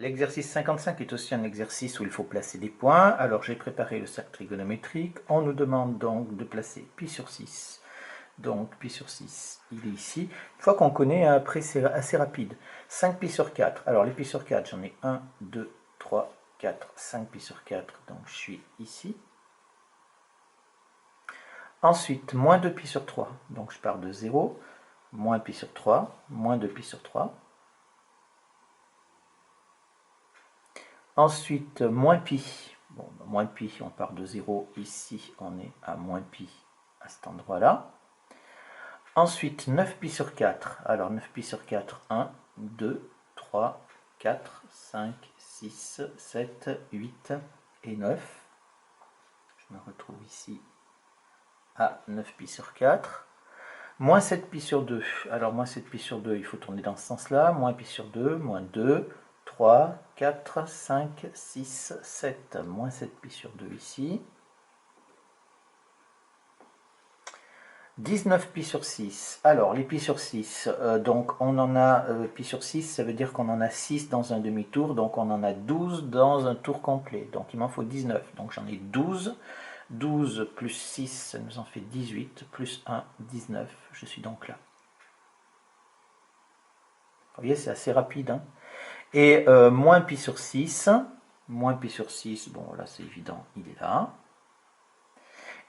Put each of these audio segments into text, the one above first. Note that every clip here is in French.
L'exercice 55 est aussi un exercice où il faut placer des points. Alors j'ai préparé le cercle trigonométrique. On nous demande donc de placer pi sur 6. Donc pi sur 6, il est ici. Une fois qu'on connaît, après c'est assez rapide. 5 pi sur 4. Alors les pi sur 4, j'en ai 1, 2, 3, 4, 5 pi sur 4. Donc je suis ici. Ensuite, moins 2 pi sur 3. Donc je pars de 0. Moins pi sur 3. Moins 2 pi sur 3. Ensuite, moins pi. Bon, moins pi, on part de 0. Ici, on est à moins pi à cet endroit-là. Ensuite, 9 pi sur 4. Alors, 9 pi sur 4, 1, 2, 3, 4, 5, 6, 7, 8 et 9. Je me retrouve ici à 9 pi sur 4. Moins 7 pi sur 2. Alors, moins 7 pi sur 2, il faut tourner dans ce sens-là. Moins pi sur 2, moins 2. 3, 4, 5, 6, 7, moins 7 pi sur 2 ici. 19 pi sur 6. Alors, les pi sur 6, donc on en a pi sur 6, ça veut dire qu'on en a 6 dans un demi-tour, donc on en a 12 dans un tour complet. Donc il m'en faut 19, donc j'en ai 12. 12 plus 6, ça nous en fait 18, plus 1, 19. Je suis donc là. Vous voyez, c'est assez rapide, hein. Et moins pi sur 6, bon là c'est évident, il est là.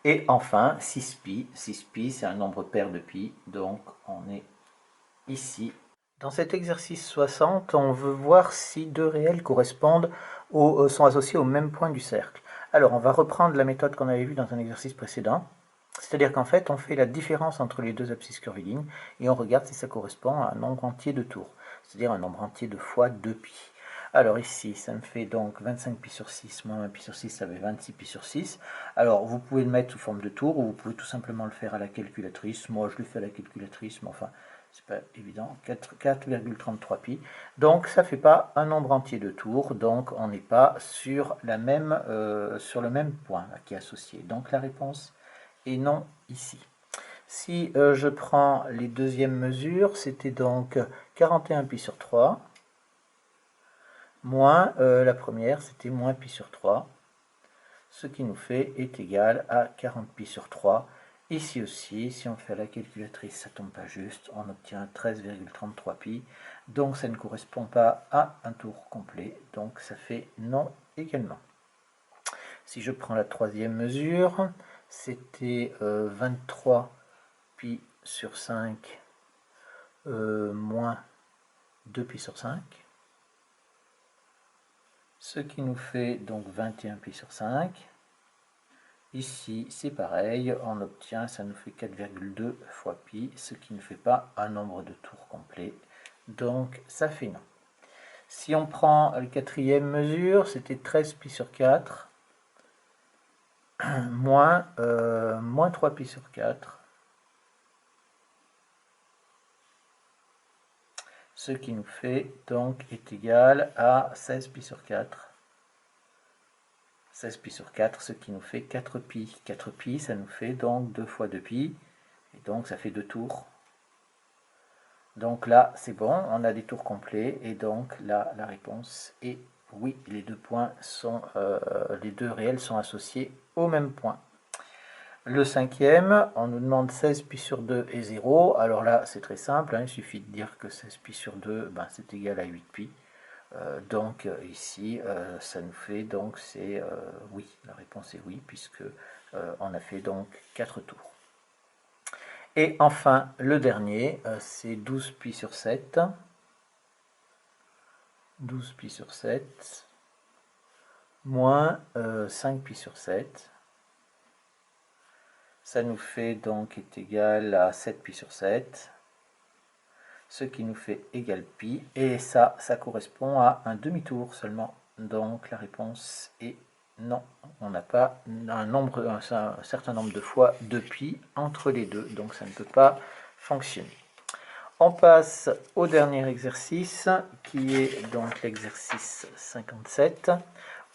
Et enfin 6pi, 6pi c'est un nombre pair de pi, donc on est ici. Dans cet exercice 60, on veut voir si deux réels correspondent sont associés au même point du cercle. Alors on va reprendre la méthode qu'on avait vue dans un exercice précédent, c'est-à-dire qu'en fait on fait la différence entre les deux abscisses curvilignes et on regarde si ça correspond à un nombre entier de tours, c'est-à-dire un nombre entier de fois 2pi. Alors ici, ça me fait donc 25 pi sur 6, moins 1 pi sur 6, ça fait 26 pi sur 6. Alors vous pouvez le mettre sous forme de tour, ou vous pouvez tout simplement le faire à la calculatrice. Moi je le fais à la calculatrice, mais enfin, c'est pas évident. 4,33 pi. Donc ça ne fait pas un nombre entier de tours, donc on n'est pas sur le même point là, qui est associé. Donc la réponse est non ici. Si je prends les deuxièmes mesures, c'était donc 41 pi sur 3. Moins la première, c'était moins pi sur 3, ce qui nous fait est égal à 40 pi sur 3. Ici aussi, si on fait à la calculatrice, ça ne tombe pas juste, on obtient 13,33 pi, donc ça ne correspond pas à un tour complet, donc ça fait non également. Si je prends la troisième mesure, c'était 23 pi sur 5 moins 2 pi sur 5. Ce qui nous fait donc 21 pi sur 5. Ici, c'est pareil, on obtient, ça nous fait 4,2 fois pi, ce qui ne fait pas un nombre de tours complet. Donc, ça fait non. Si on prend la quatrième mesure, c'était 13 pi sur 4, moins 3 pi sur 4. Ce qui nous fait donc est égal à 16 pi sur 4. 16 pi sur 4, ce qui nous fait 4 pi. 4 pi, ça nous fait donc 2 fois 2 pi, et donc ça fait 2 tours. Donc là, c'est bon, on a des tours complets, et donc là, la réponse est oui, les deux réels sont associés au même point. Le cinquième, on nous demande 16 pi sur 2 et 0. Alors là, c'est très simple, hein, il suffit de dire que 16 pi sur 2, ben, c'est égal à 8 pi. Donc ici, ça nous fait, donc c'est oui, la réponse est oui, puisque on a fait donc 4 tours. Et enfin, le dernier, c'est 12 pi sur 7. 12 pi sur 7, moins 5 pi sur 7. Ça nous fait donc est égal à 7 pi sur 7. Ce qui nous fait égal pi, et ça correspond à un demi-tour seulement. Donc la réponse est non, on n'a pas un certain nombre de fois 2pi entre les deux, donc ça ne peut pas fonctionner. On passe au dernier exercice, qui est donc l'exercice 57,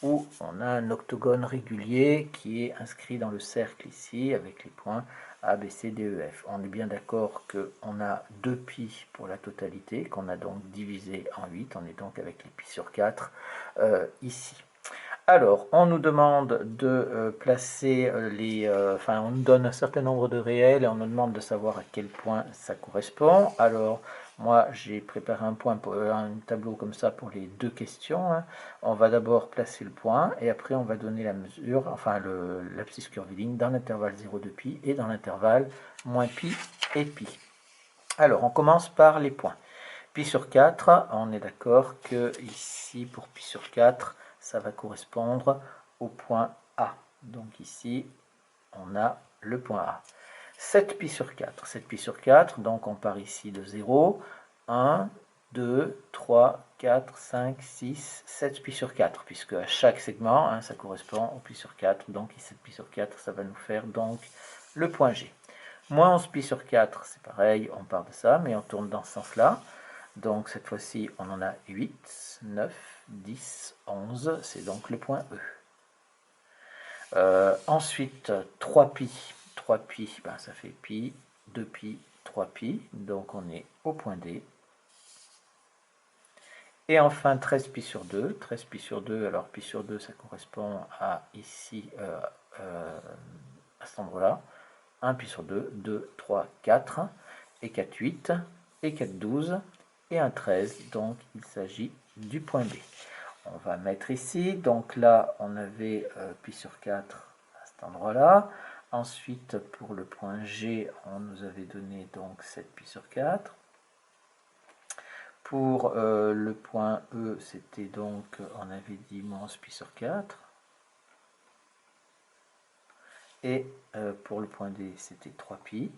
où on a un octogone régulier qui est inscrit dans le cercle ici, avec les points. A, B, C, D, E, F. On est bien d'accord qu'on a 2 pi pour la totalité, qu'on a donc divisé en 8. On est donc avec les pi sur 4 ici. Alors, on nous demande de placer enfin, on nous donne un certain nombre de réels et on nous demande de savoir à quel point ça correspond. Alors, moi, j'ai préparé un tableau comme ça pour les 2 questions. Hein. On va d'abord placer le point et après, on va donner la mesure, enfin, l'abscisse curviligne dans l'intervalle 0 de pi et dans l'intervalle moins pi et pi. Alors, on commence par les points. Pi sur 4, on est d'accord que ici, pour pi sur 4, ça va correspondre au point A. Donc ici, on a le point A. 7 pi sur 4. 7 pi sur 4, donc on part ici de 0. 1, 2, 3, 4, 5, 6, 7 pi sur 4, puisque à chaque segment, hein, ça correspond au pi sur 4. Donc 7 pi sur 4, ça va nous faire donc le point G. Moins 11 pi sur 4, c'est pareil, on part de ça, mais on tourne dans ce sens-là. Donc cette fois-ci, on en a 8, 9, 10, 11, c'est donc le point E. Ensuite, 3 pi. 3 pi, ben, ça fait pi, 2 pi, 3 pi, donc on est au point D. Et enfin, 13 pi sur 2. 13 pi sur 2, alors pi sur 2, ça correspond à ici, à cet endroit-là. 1 pi sur 2, 2, 3, 4, et 4, 8, et 4, 12, et un 13, donc il s'agit du point B. On va mettre ici, donc là on avait pi sur 4 à cet endroit-là. Ensuite pour le point G, on nous avait donné donc 7 pi sur 4. Pour le point E, c'était donc, on avait dit moins pi sur 4. Et pour le point D, c'était 3 pi.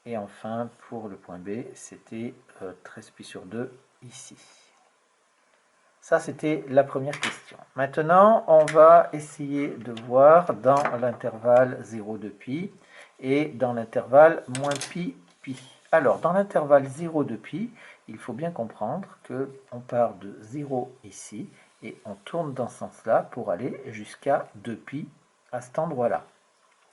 Et enfin, pour le point B, c'était 13 pi sur 2 ici. Ça, c'était la première question. Maintenant, on va essayer de voir dans l'intervalle 0 de pi et dans l'intervalle moins pi, pi. Alors, dans l'intervalle 0 de pi, il faut bien comprendre qu'on part de 0 ici et on tourne dans ce sens-là pour aller jusqu'à 2 pi à cet endroit-là.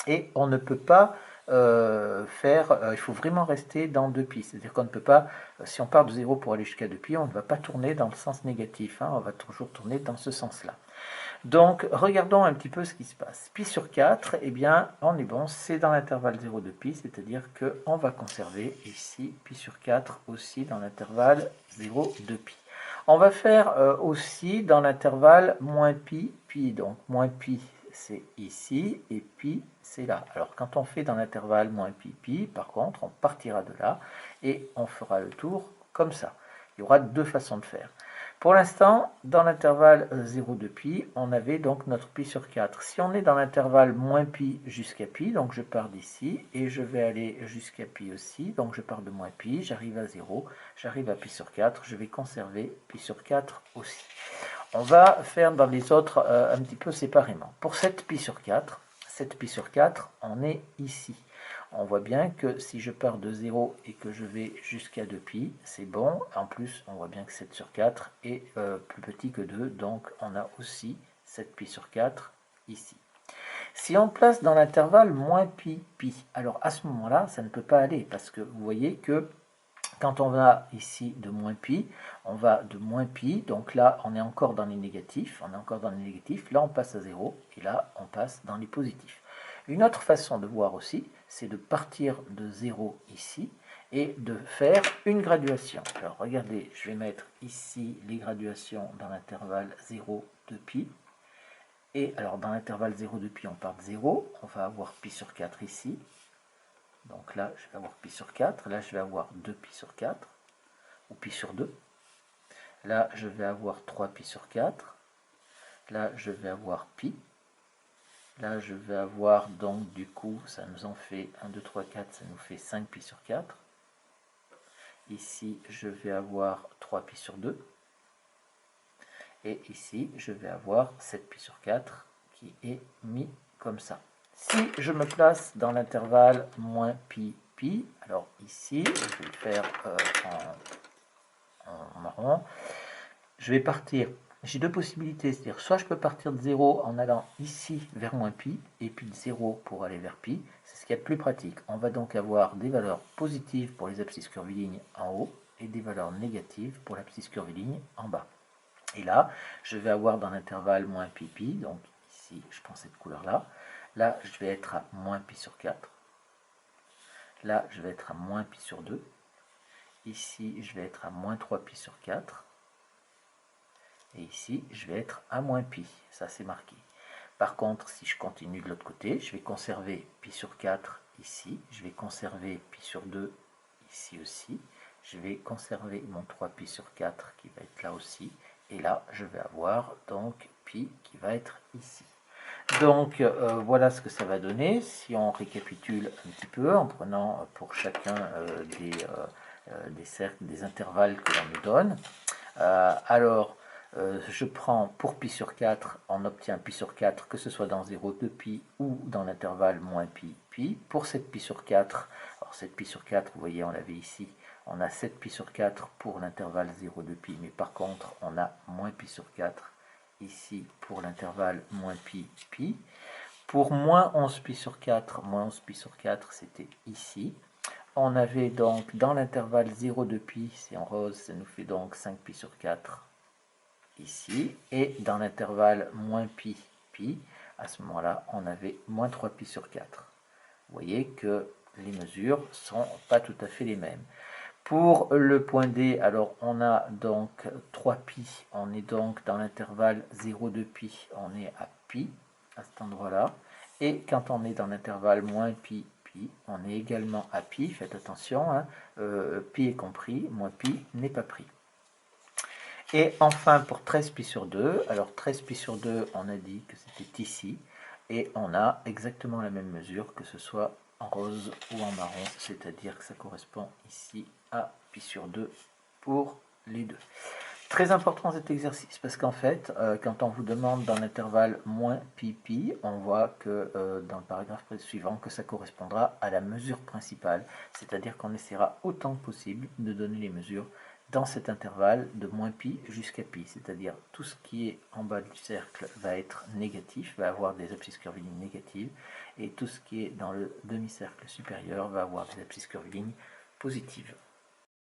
Et on ne peut pas il faut vraiment rester dans 2 pi. C'est-à-dire qu'on ne peut pas, si on part de 0 pour aller jusqu'à 2 pi, on ne va pas tourner dans le sens négatif. Hein, on va toujours tourner dans ce sens-là. Donc, regardons un petit peu ce qui se passe. Pi sur 4, eh bien, on est bon, c'est dans l'intervalle 0 de pi, c'est-à-dire qu'on va conserver ici pi sur 4 aussi dans l'intervalle 0 de pi. On va faire aussi dans l'intervalle moins pi, pi. Donc, moins pi, c'est ici, et pi, c'est là. Alors, quand on fait dans l'intervalle moins pi, pi, par contre, on partira de là, et on fera le tour comme ça. Il y aura 2 façons de faire. Pour l'instant, dans l'intervalle 0 de pi, on avait donc notre pi sur 4. Si on est dans l'intervalle moins pi jusqu'à pi, donc je pars d'ici, et je vais aller jusqu'à pi aussi, donc je pars de moins pi, j'arrive à 0, j'arrive à pi sur 4, je vais conserver pi sur 4 aussi. On va faire dans les autres un petit peu séparément. Pour 7 pi sur 4, 7 pi sur 4, on est ici. On voit bien que si je pars de 0 et que je vais jusqu'à 2 pi, c'est bon. En plus, on voit bien que 7 sur 4 est plus petit que 2, donc on a aussi 7 pi sur 4 ici. Si on place dans l'intervalle moins pi, pi, alors à ce moment-là, ça ne peut pas aller, parce que vous voyez que quand on va ici de moins pi, on va de moins pi, donc là on est encore dans les négatifs, là on passe à 0, et là on passe dans les positifs. Une autre façon de voir aussi, c'est de partir de 0 ici, et de faire une graduation. Alors regardez, je vais mettre ici les graduations dans l'intervalle 0 de pi, et alors dans l'intervalle 0 de pi on part de 0, on va avoir pi sur 4 ici, donc là, je vais avoir pi sur 4. Là, je vais avoir 2 pi sur 4. Ou pi sur 2. Là, je vais avoir 3 pi sur 4. Là, je vais avoir pi. Là, je vais avoir, donc, du coup, ça nous en fait 1, 2, 3, 4. Ça nous fait 5 pi sur 4. Ici, je vais avoir 3 pi sur 2. Et ici, je vais avoir 7 pi sur 4 qui est mis comme ça. Si je me place dans l'intervalle moins pi, pi, alors ici, je vais le faire en marron, je vais partir j'ai deux possibilités, c'est-à-dire soit je peux partir de 0 en allant ici vers moins pi, et puis de 0 pour aller vers pi, c'est ce qu'il y a de plus pratique. On va donc avoir des valeurs positives pour les abscisses curvilignes en haut, et des valeurs négatives pour l'abscisse curviligne en bas. Et là, je vais avoir dans l'intervalle moins pi pi, donc ici je prends cette couleur-là, là je vais être à moins pi sur 4, là je vais être à moins pi sur 2, ici je vais être à moins 3 pi sur 4, et ici je vais être à moins pi, ça c'est marqué. Par contre, si je continue de l'autre côté, je vais conserver pi sur 4 ici, je vais conserver pi sur 2 ici aussi, je vais conserver mon 3 pi sur 4 qui va être là aussi, et là je vais avoir donc pi qui va être ici. Donc voilà ce que ça va donner si on récapitule un petit peu en prenant pour chacun des cercles, des intervalles que l'on nous donne. Alors je prends pour pi sur 4, on obtient pi sur 4 que ce soit dans 0,2 pi ou dans l'intervalle moins pi pi. Pour cette pi sur 4, alors cette pi sur 4, vous voyez on l'avait ici, on a 7 pi sur 4 pour l'intervalle 0,2 pi, mais par contre on a moins pi sur 4 ici pour l'intervalle moins pi pi. Pour moins 11 pi sur 4, moins 11 pi sur 4 c'était ici. On avait donc dans l'intervalle 0,2 pi, c'est en rose, ça nous fait donc 5 pi sur 4 ici. Et dans l'intervalle moins pi pi, à ce moment-là, on avait moins 3 pi sur 4. Vous voyez que les mesures ne sont pas tout à fait les mêmes. Pour le point D, alors on a donc 3 pi, on est donc dans l'intervalle 0,2 pi, on est à pi à cet endroit-là. Et quand on est dans l'intervalle moins pi pi, on est également à pi, faites attention, hein, pi est compris, moins pi n'est pas pris. Et enfin pour 13 pi sur 2, alors 13 pi sur 2, on a dit que c'était ici, et on a exactement la même mesure que ce soit en rose ou en marron, c'est-à-dire que ça correspond ici à pi sur 2 pour les deux. Très important cet exercice, parce qu'en fait, quand on vous demande dans l'intervalle moins pi pi, on voit que dans le paragraphe suivant, que ça correspondra à la mesure principale, c'est-à-dire qu'on essaiera autant que possible de donner les mesures dans cet intervalle de moins pi jusqu'à pi, c'est-à-dire tout ce qui est en bas du cercle va être négatif, va avoir des abscisses curvilignes négatives, et tout ce qui est dans le demi-cercle supérieur va avoir des abscisses curvilignes positives.